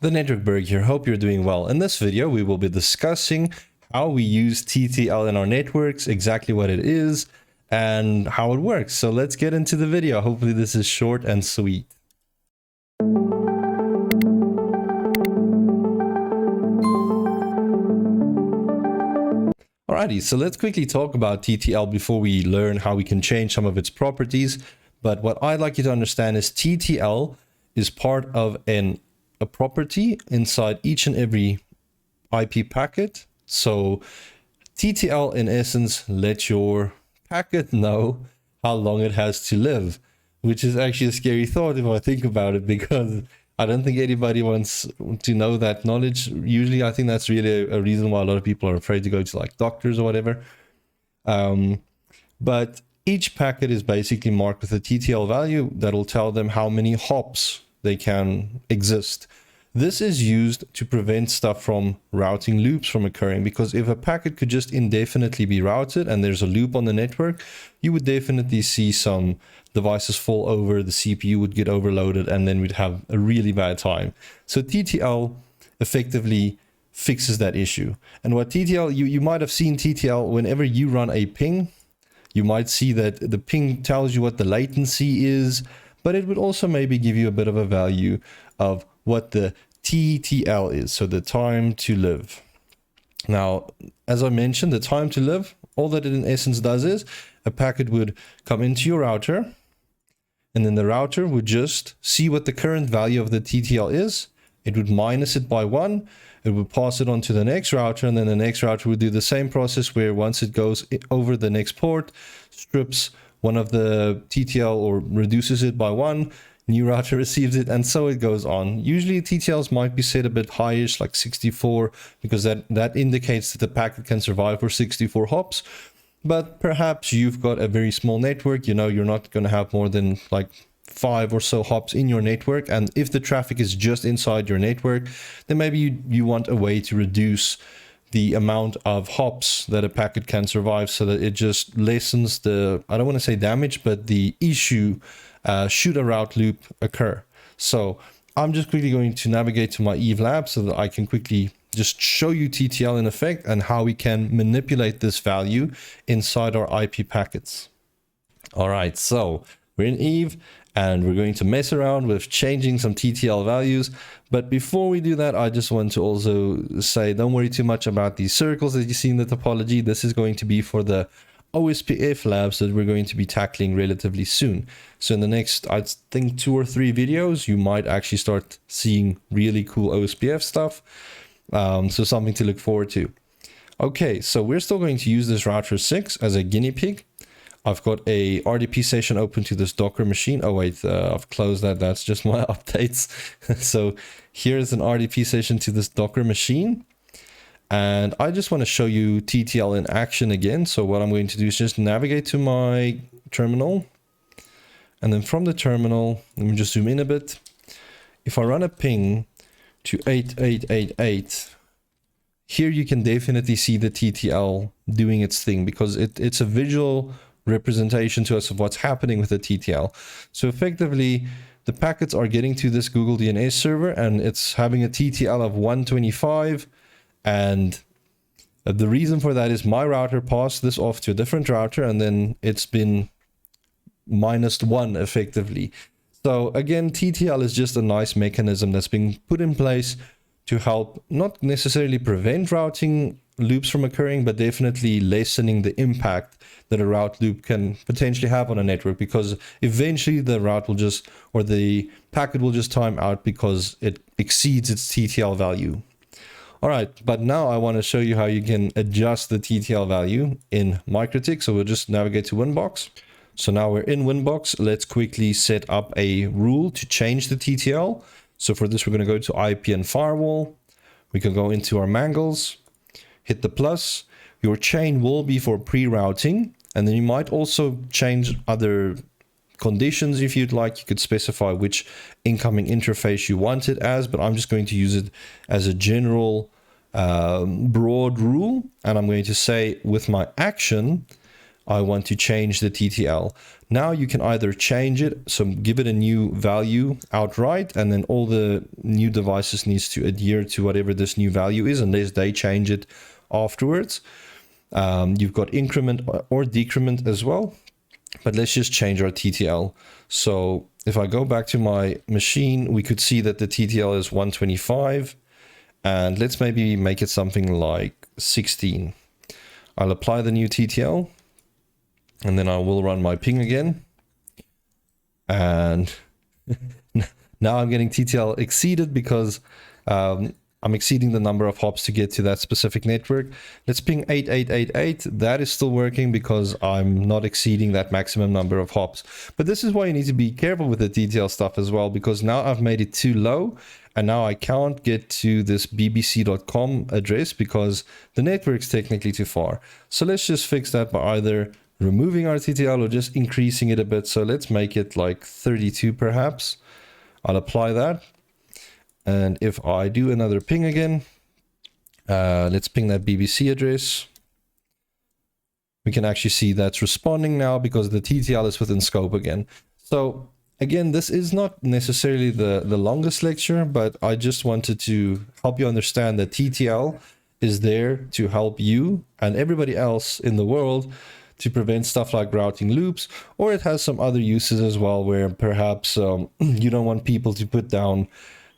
The Network Berg here, hope you're doing well. In this video, we will be discussing how we use TTL in our networks, exactly what it is, and how it works. So let's get into the video. Hopefully this is short and sweet. Alrighty, so let's quickly talk about TTL before we learn how we can change some of its properties. But what I'd like you to understand is TTL is part of a property inside each and every IP packet. So TTL in essence lets your packet know how long it has to live, which is actually a scary thought if I think about it, because I don't think anybody wants to know that knowledge. Usually I think that's really a reason why a lot of people are afraid to go to like doctors or whatever. But each packet is basically marked with a TTL value that will tell them how many hops they can exist. This is used to prevent stuff from routing loops from occurring, because if a packet could just indefinitely be routed and there's a loop on the network, you would definitely see some devices fall over, the CPU would get overloaded, and then we'd have a really bad time. So TTL effectively fixes that issue. And what TTL, you might have seen TTL whenever you run a ping, you might see that the ping tells you what the latency is, but it would also maybe give you a bit of a value of what the TTL is, so the time to live. Now, as I mentioned, the time to live, all that it in essence does is a packet would come into your router, and then the router would just see what the current value of the TTL is. It would minus it by 1, it would pass it on to the next router, and then the next router would do the same process where once it goes over the next port, strips one of the TTL or reduces it by 1, new router receives it, and so it goes on. Usually TTLs might be set a bit highish, like 64, because that indicates that the packet can survive for 64 hops. But perhaps you've got a very small network, you know, you're not going to have more than like 5 or so hops in your network, and if the traffic is just inside your network, then maybe you want a way to reduce the amount of hops that a packet can survive, so that it just lessens the, I don't want to say damage, but the issue should a route loop occur. So I'm just quickly going to navigate to my Eve Lab so that I can quickly just show you TTL in effect and how we can manipulate this value inside our IP packets. All right, so we're in Eve and we're going to mess around with changing some TTL values. But before we do that, I just want to also say, don't worry too much about these circles that you see in the topology. This is going to be for the OSPF labs that we're going to be tackling relatively soon. So in the next, I think 2 or 3 videos, you might actually start seeing really cool OSPF stuff. So something to look forward to. Okay, so we're still going to use this router 6 as a guinea pig. I've got a RDP session open to this Docker machine. Oh wait, I've closed that. That's just my updates. So here's an RDP session to this Docker machine. And I just want to show you TTL in action again. So what I'm going to do is just navigate to my terminal. And then from the terminal, let me just zoom in a bit. If I run a ping to 8888, here you can definitely see the TTL doing its thing, because it's a visual representation to us of what's happening with the TTL. So effectively, the packets are getting to this Google DNS server and it's having a TTL of 125. And the reason for that is my router passed this off to a different router, and then it's been -1 effectively. So again, TTL is just a nice mechanism that's being put in place to help not necessarily prevent routing loops from occurring, but definitely lessening the impact that a route loop can potentially have on a network, because eventually the route will just, or the packet will just time out because it exceeds its TTL value. All right, but now I want to show you how you can adjust the TTL value in MikroTik. So we'll just navigate to Winbox. So now we're in Winbox. Let's quickly set up a rule to change the TTL. So for this, we're going to go to IP and firewall. We can go into our mangles, hit the plus. Your chain will be for pre-routing. And then you might also change other conditions if you'd like. You could specify which incoming interface you want it as, but I'm just going to use it as a general broad rule. And I'm going to say with my action, I want to change the TTL. Now you can either change it, so give it a new value outright, and then all the new devices needs to adhere to whatever this new value is unless they change it afterwards. You've got increment or decrement as well, but let's just change our TTL. So if I go back to my machine, we could see that the TTL is 125, and let's maybe make it something like 16. I'll apply the new TTL, and then I will run my ping again. And now I'm getting TTL exceeded because I'm exceeding the number of hops to get to that specific network. Let's ping 8888. That is still working because I'm not exceeding that maximum number of hops. But this is why you need to be careful with the TTL stuff as well, because now I've made it too low and now I can't get to this bbc.com address because the network's technically too far. So let's just fix that by either removing our TTL or just increasing it a bit. So let's make it like 32 perhaps. I'll apply that. And if I do another ping again, let's ping that BBC address. We can actually see that's responding now because the TTL is within scope again. So again, this is not necessarily the longest lecture, but I just wanted to help you understand that TTL is there to help you and everybody else in the world to prevent stuff like routing loops, or it has some other uses as well where perhaps you don't want people to put down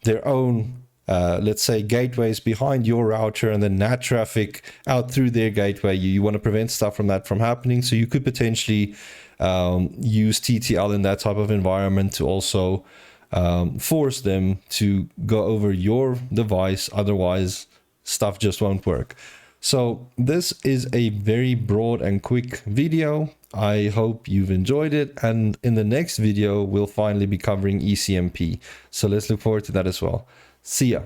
their own, let's say, gateways behind your router and then NAT traffic out through their gateway. You want to prevent stuff from that from happening. So you could potentially use TTL in that type of environment to also force them to go over your device. Otherwise, stuff just won't work. So this is a very broad and quick video. I hope you've enjoyed it, and in the next video we'll finally be covering ECMP. So let's look forward to that as well. See ya.